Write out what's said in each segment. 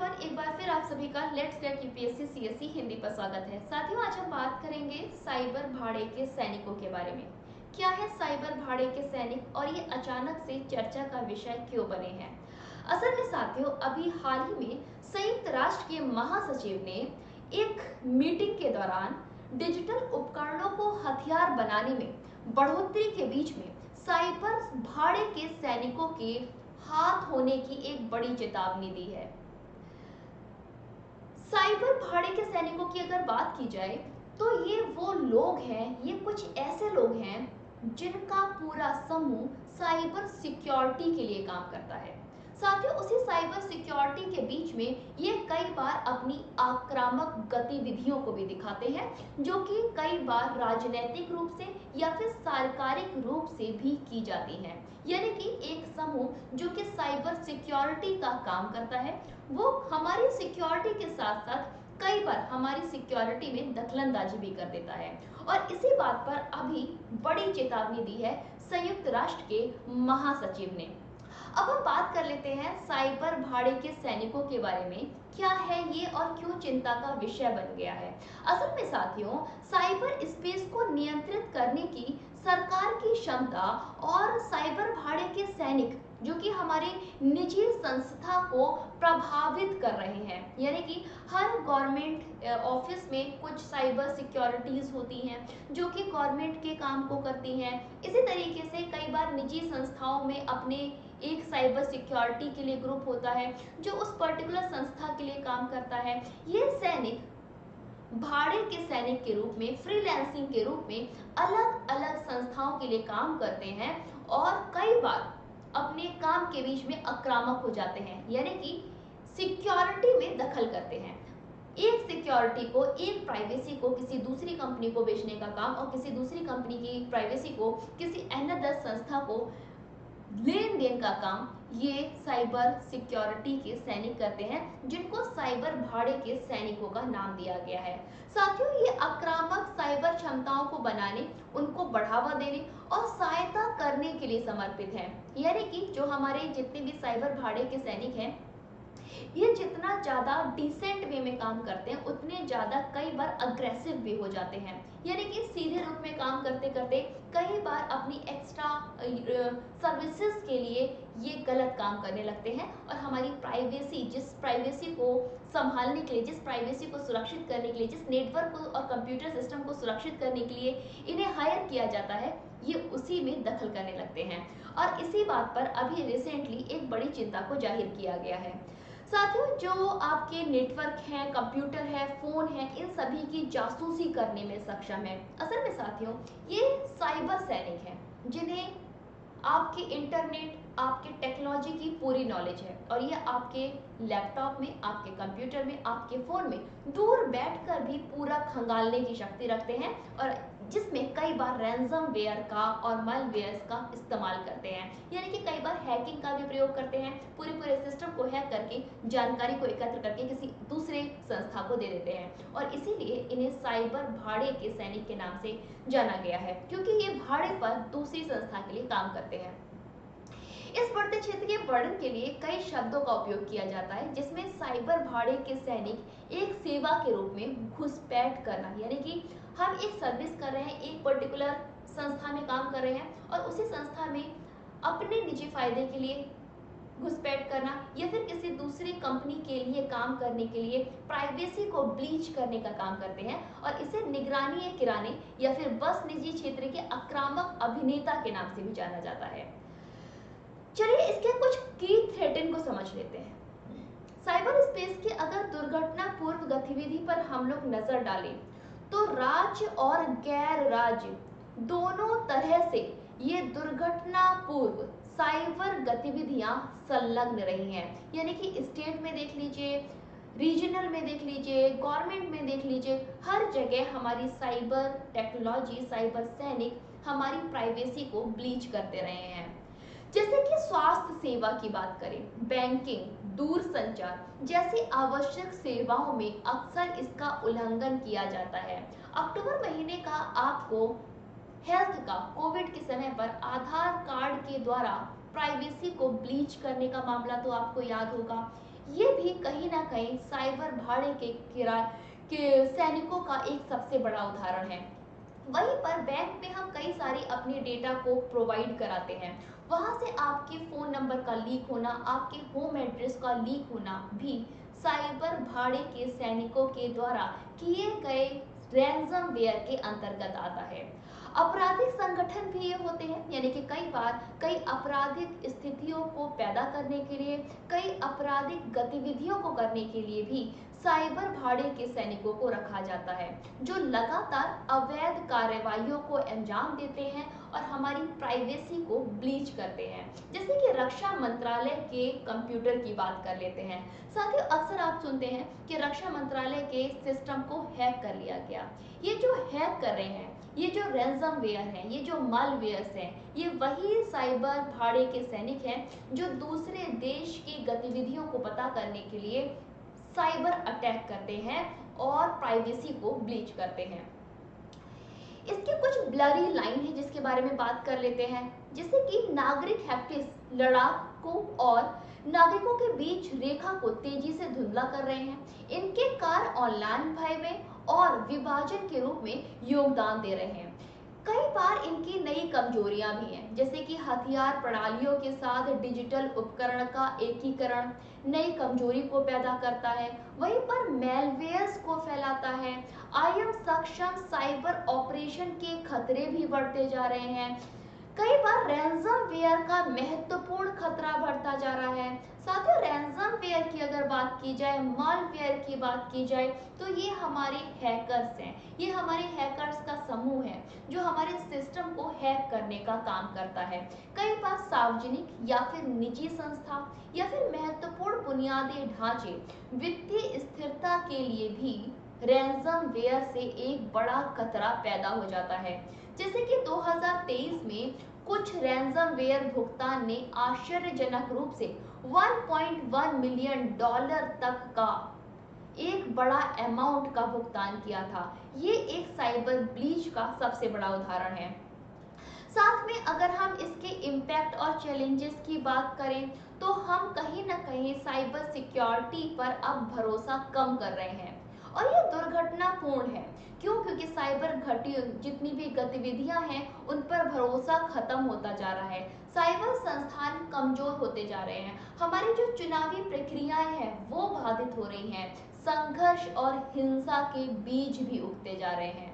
Everyone, एक बार फिर आप सभी का let's crack UPSC CSC Hindi पर स्वागत है। साथियों, आज हम बात करेंगे साइबर भाड़े के सैनिकों के बारे में। क्या है साइबर भाड़े के सैनिक और ये अचानक से चर्चा का विषय क्यों बने हैं? असल में साथियों, अभी हाल ही में संयुक्त राष्ट्र के महासचिव ने एक मीटिंग के दौरान डिजिटल उपकरणों को हथियार बनाने में बढ़ोतरी के बीच में साइबर भाड़े के सैनिकों के हाथ होने की एक बड़ी चेतावनी दी है। साइबर भाड़े के सैनिकों की अगर बात की जाए तो ये वो लोग हैं, ये कुछ ऐसे लोग हैं जिनका पूरा समूह साइबर सिक्योरिटी के लिए काम करता है। साथियों, उसी साइबर सिक्योरिटी के बीच में ये कई बार अपनी आक्रामक गतिविधियों को भी दिखाते हैं, जो कि कई बार राजनीतिक रूप से या फिर सरकारिक रूप से भी की जाती हैं। यानी कि एक समूह जो कि साइबर सिक्योरिटी का काम करता है, वो हमारी सिक्योरिटी के साथ साथ कई बार हमारी सिक्योरिटी में दखलंदाजी भी कर देता है। और इसी बात पर अभी बड़ी चेतावनी दी है संयुक्त राष्ट्र के महासचिव ने। अब हम बात कर लेते हैं साइबर भाड़े के सैनिकों के बारे में। क्या है ये और क्यों चिंता का विषय बन गया है? असल में साथियों, साइबर स्पेस को नियंत्रित करने की सरकार की क्षमता और साइबर भाड़े के सैनिक जो कि हमारी निजी संस्था को प्रभावित कर रहे हैं। यानी कि हर गवर्नमेंट ऑफिस में कुछ साइबर सिक्योरिटीज होती हैं जो कि गवर्नमेंट के काम को करती हैं। इसी तरीके से कई बार निजी संस्थाओं में अपने एक साइबर सिक्योरिटी के लिए ग्रुप होता है जो उस पर्टिकुलर संस्था के लिए काम करता है। ये सैनिक भाड़े के सैनिक के रूप में, फ्रीलांसिंग के रूप में अलग अलग संस्थाओं के लिए काम करते हैं और कई बार अपने काम के बीच में आक्रामक हो जाते हैं, यानी कि सिक्योरिटी में दखल करते हैं। एक सिक्योरिटी को, एक प्राइवेसी को किसी दूसरी कंपनी को बेचने का काम और किसी दूसरी कंपनी की प्राइवेसी को किसी अनदर संस्था को लेन देन का काम ये साइबर सिक्योरिटी के सैनिक करते हैं, जिनको साइबर भाड़े के सैनिकों का नाम दिया गया है। साथियों, ये आक्रामक साइबर क्षमताओं को बनाने, उनको बढ़ावा देने और सहायता करने के लिए समर्पित हैं। यानी कि जो हमारे जितने भी साइबर भाड़े के सैनिक हैं, ये जितना ज़्यादा डिसेंट वे में काम करते हैं उतने ज़्यादा कई बार अग्रेसिव भी हो जाते हैं। यानी कि सीधे रूप में काम करते करते कई बार अपनी एक्स्ट्रा सर्विसेज के लिए ये गलत काम करने लगते हैं और हमारी प्राइवेसी, जिस प्राइवेसी को संभालने के लिए, जिस प्राइवेसी को सुरक्षित करने के लिए, जिस नेटवर्क को और कंप्यूटर सिस्टम को सुरक्षित करने के लिए इन्हें हायर किया जाता है, ये उसी में दखल करने लगते हैं। और इसी बात पर अभी रिसेंटली एक बड़ी चिंता को जाहिर किया गया है। साथियों, जो आपके नेटवर्क हैं, कंप्यूटर है, फोन है, इन सभी की जासूसी करने में सक्षम है। असल में साथियों, ये साइबर सैनिक हैं जिन्हें आपके इंटरनेट, आपके टेक्नोलॉजी की पूरी नॉलेज है और ये आपके लैपटॉप में, आपके कंप्यूटर में, आपके फ़ोन में दूर बैठकर भी पूरा खंगालने की शक्ति रखते हैं, और जिसमें कई बार रैंसमवेयर का और मालवेयर्स का इस्तेमाल करते हैं। यानी कि कई बार हैकिंग का भी प्रयोग करते हैं, पूरे सिस्टम को हैक करके जानकारी को एकत्र करके किसी दूसरे संस्था को दे देते हैं। और इसीलिए इन्हें साइबर भाड़े के सैनिक के नाम से जाना गया है, क्योंकि ये भाड़े पर दूसरी संस्था के लिए काम करते हैं। इस बढ़ते क्षेत्र के वर्णन के लिए कई शब्दों का उपयोग किया जाता है, जिसमें साइबर भाड़े के सैनिक एक सेवा के रूप में घुसपैठ करना, यानी कि हम एक सर्विस कर रहे हैं, एक पर्टिकुलर संस्था में काम कर रहे हैं और उसी संस्था में अपने निजी फायदे के लिए घुसपैठ करना या फिर किसी दूसरी कंपनी के लिए काम करने के लिए प्राइवेसी को ब्लीच करने का काम करते हैं, और इसे निगरानी किराने या फिर बस निजी क्षेत्र के आक्रामक अभिनेता के नाम से भी जाना जाता है। चलिए इसके कुछ की थ्रेट को समझ लेते हैं। साइबर स्पेस की अगर दुर्घटना पूर्व गतिविधि पर हम लोग नजर डालें तो राज्य और गैर राज्य दोनों तरह से ये दुर्घटना पूर्व साइबर गतिविधियां संलग्न रही हैं। यानी कि स्टेट में देख लीजिए, रीजनल में देख लीजिए, गवर्नमेंट में देख लीजिए, हर जगह हमारी साइबर टेक्नोलॉजी, साइबर सैनिक हमारी प्राइवेसी को ब्लीच करते रहे हैं। जैसे कि स्वास्थ्य सेवा की बात करें, बैंकिंग, दूरसंचार जैसी आवश्यक सेवाओं में अक्सर इसका उल्लंघन किया जाता है। अक्टूबर महीने का आपको हेल्थ का, कोविड के समय पर आधार कार्ड के द्वारा प्राइवेसी को ब्लीच करने का मामला तो आपको याद होगा। ये भी कहीं ना कहीं साइबर भाड़े के किराए के सैनिकों का एक सबसे बड़ा उदाहरण है। वहीं पर बैंक में हम कई सारी अपने डेटा को प्रोवाइड कराते हैं। वहां से आपके फ़ोन नंबर का लीक होना, आपके होम एड्रेस का लीक होना भी साइबर भाड़े के सैनिकों के द्वारा किए गए रैंसमवेयर के अंतर्गत आता है। आपराधिक संगठन भी ये होते हैं, यानी कि कई बार कई आपराधिक स्थितियों को पैदा करने के लिए, कई आपराधिक गतिविधियों को करने के लिए भी साइबर भाड़े के सैनिकों को रखा जाता है, जो लगातार अवैध कार्रवाइयों को अंजाम देते हैं और हमारी प्राइवेसी को ब्लीच करते हैं। जैसे कि रक्षा मंत्रालय के कंप्यूटर की बात कर लेते हैं। साथियों, अक्सर आप सुनते हैं कि रक्षा मंत्रालय के सिस्टम को हैक कर लिया गया। ये जो हैक कर रहे हैं, ये जो रैंसमवेयर हैं, ये जो मालवेयर्स हैं, ये वही साइबर भाड़े के सैनिक हैं जो दूसरे देश की गतिविधियों को पता करने के लिए साइबर अटैक करते हैं और प्राइवेसी को ब्लीच करते हैं। इसकी कुछ ब्लरी लाइन है जिसके बारे में बात कर लेते हैं, जैसे कि नागरिक हैकर्स लड़ाकों और नागरिकों के बीच रेखा को तेजी से धुंधला कर रहे हैं। इनके कार्य ऑनलाइन भय में और विभाजन के रूप में योगदान दे रहे हैं। कई बार इनकी नई कमजोरियां भी हैं, जैसे कि हथियार प्रणालियों के साथ डिजिटल उपकरण का एकीकरण नई कमजोरी को पैदा करता है। वहीं पर मेलवेयर्स को फैलाता है। आईएम सक्षम साइबर ऑपरेशन के खतरे भी बढ़ते जा रहे हैं। कई बार रैंसमवेयर का महत्वपूर्ण खतरा बढ़ता जा रहा है। साथ ही रैंसमवेयर की अगर बात की जाए, मालवेयर की बात की जाए, तो ये हमारे हैकर्स हैं। ये हमारे हैकर्स का समूह है जो हमारे सिस्टम को हैक करने का काम करता है। कई बार सार्वजनिक या फिर निजी संस्था या फिर महत्वपूर्ण बुनियादी ढांचे, वित्तीय स्थिरता के लिए भी रैंसमवेयर से एक बड़ा खतरा पैदा हो जाता है। जैसे कि 2023 में कुछ रैंसमवेयर भुगतान ने आश्चर्यजनक रूप से 1.1 मिलियन डॉलर तक का एक बड़ा अमाउंट का भुगतान किया था। ये एक साइबर ब्लीच का सबसे बड़ा उदाहरण है। साथ में अगर हम इसके इम्पैक्ट और चैलेंजेस की बात करें, तो हम कहीं ना कहीं साइबर सिक्योरिटी पर अब भरोसा कम कर रहे हैं और ये दुर्घटनापूर्ण है। क्यों? क्योंकि साइबर घटी जितनी भी गतिविधियां हैं उन पर भरोसा खत्म होता जा रहा है। साइबर संस्थान कमजोर होते जा रहे हैं। हमारी जो चुनावी प्रक्रियाएं हैं वो बाधित हो रही हैं। संघर्ष और हिंसा के बीज भी उगते जा रहे हैं।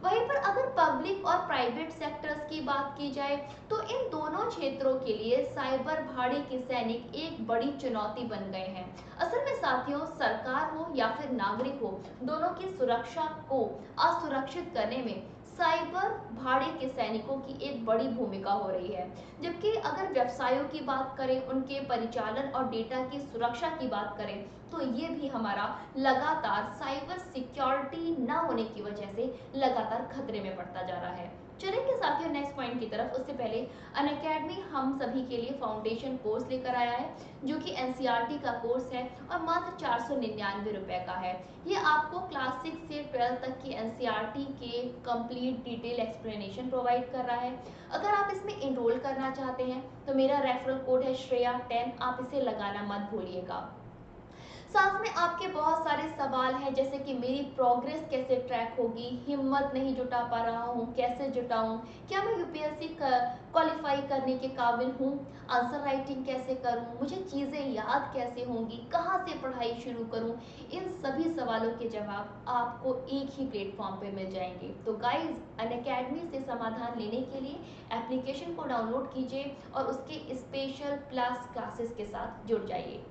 वहीं पर अगर पब्लिक और प्राइवेट सेक्टर्स की बात की जाए, तो इन दोनों क्षेत्रों के लिए साइबर भाड़े के सैनिक एक बड़ी चुनौती बन गए हैं। असल में साथियों, सरकार हो या फिर नागरिक हो, दोनों की सुरक्षा को असुरक्षित करने में साइबर भाड़े के सैनिकों की एक बड़ी भूमिका हो रही है। जबकि अगर व्यवसायों की बात करें, उनके परिचालन और डेटा की सुरक्षा की बात करें, तो ये भी हमारा लगातार साइबर सिक्योरिटी ना होने की वजह से लगातार खतरे में पड़ता जा रहा है। चलेंगे साथियों नेक्स्ट पॉइंट की तरफ। उससे पहले अनअकैडमी हम सभी के लिए फाउंडेशन कोर्स लेकर आया है, जो कि एनसीईआरटी का कोर्स है और मात्र 499 रुपए का है। ये आपको क्लास 6 से 12 तक की एनसीईआरटी के कंप्लीट डिटेल एक्सप्लेनेशन प्रोवाइड कर रहा है। अगर आप इसमें इनरोल करना चाहते हैं तो मेरा रेफरल कोड है श्रेया10, आप इसे लगाना मत भूलिएगा। साथ में आपके बहुत सारे सवाल हैं, जैसे कि मेरी प्रोग्रेस कैसे ट्रैक होगी, हिम्मत नहीं जुटा पा रहा हूँ, कैसे जुटाऊँ, क्या मैं यूपीएससी क्वालिफाई करने के काबिल हूँ, आंसर राइटिंग कैसे करूँ, मुझे चीज़ें याद कैसे होंगी, कहाँ से पढ़ाई शुरू करूँ। इन सभी सवालों के जवाब आपको एक ही प्लेटफॉर्म पे मिल जाएंगे। तो गाइज, अनअकैडमी से समाधान लेने के लिए एप्लीकेशन को डाउनलोड कीजिए और उसके स्पेशल प्लस क्लासेस के साथ जुड़ जाइए।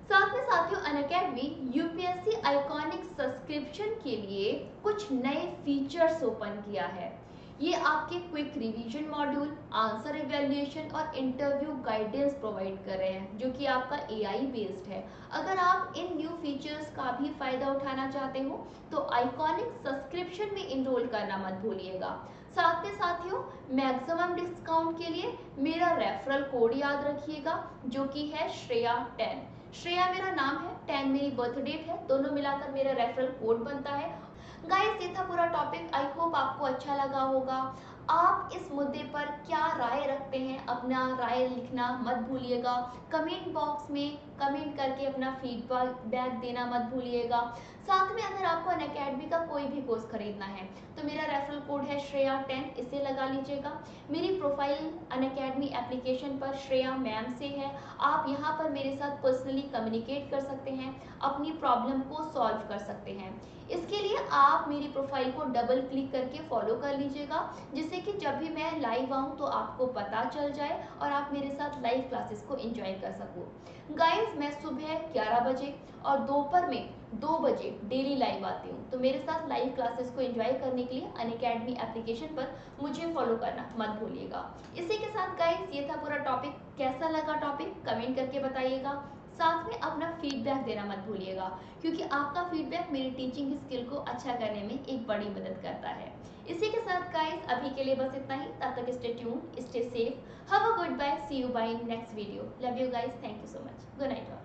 साथ में साथियों, अनअकैडमी यूपीएससी आइकॉनिक सब्सक्रिप्शन के लिए कुछ नए फीचर्स ओपन किया है। ये आपके quick revision module, answer evaluation और इंटरव्यू गाइडेंस प्रोवाइड कर रहे हैं, जो कि आपका एआई बेस्ड है। अगर आप इन न्यू फीचर्स का भी फायदा उठाना चाहते हो तो आइकॉनिक सब्सक्रिप्शन में इनरोल करना मत भूलिएगा। साथ में साथियों, मैक्सिमम डिस्काउंट के लिए मेरा रेफरल कोड याद रखिएगा, जो कि है श्रेया10। श्रेया मेरा नाम है, 10 मेरी बर्थ डेट है, दोनों मिलाकर मेरा रेफरल कोड बनता है। गाइस, ये था पूरा टॉपिक। आई होप आपको अच्छा लगा होगा। आप इस मुद्दे पर क्या राय रखते हैं, अपना राय लिखना मत भूलिएगा। कमेंट बॉक्स में कमेंट करके अपना फीडबैक देना मत भूलिएगा। साथ में अगर आपको अनअकैडमी का कोई भी कोर्स खरीदना है तो मेरा रेफरल कोड है श्रेया10, इसे लगा लीजिएगा। मेरी प्रोफाइल अनअकैडमी एप्लीकेशन पर श्रेया मैम से है। आप यहाँ पर मेरे साथ पर्सनली कम्युनिकेट कर सकते हैं, अपनी प्रॉब्लम को सॉल्व कर सकते हैं। इसके लिए आप मेरी प्रोफाइल को डबल क्लिक करके फॉलो कर लीजिएगा, जिससे कि जब भी मैं लाइव आऊँ तो आपको पता चल जाए और आप मेरे साथ लाइव क्लासेस को एंजॉय कर सको। गाइस, मैं सुबह 11 बजे और दोपहर में 2 बजे डेली लाइव आती हूँ, तो मेरे साथ लाइव क्लासेस को एंजॉय करने के लिए अनअकैडमी एप्लीकेशन पर मुझे फॉलो करना मत भूलिएगा। इसी के साथ गाइस, ये था पूरा टॉपिक। कैसा लगा टॉपिक कमेंट करके बताइएगा। साथ में अपना फीडबैक देना मत भूलिएगा, क्योंकि आपका फीडबैक मेरी टीचिंग स्किल को अच्छा करने में एक बड़ी मदद करता है। इसी के साथ गाइस, अभी के लिए बस इतना ही। तब तक stay tuned, stay safe, have a good bye, see you bye next video. Love you guys, thank you so much, good night.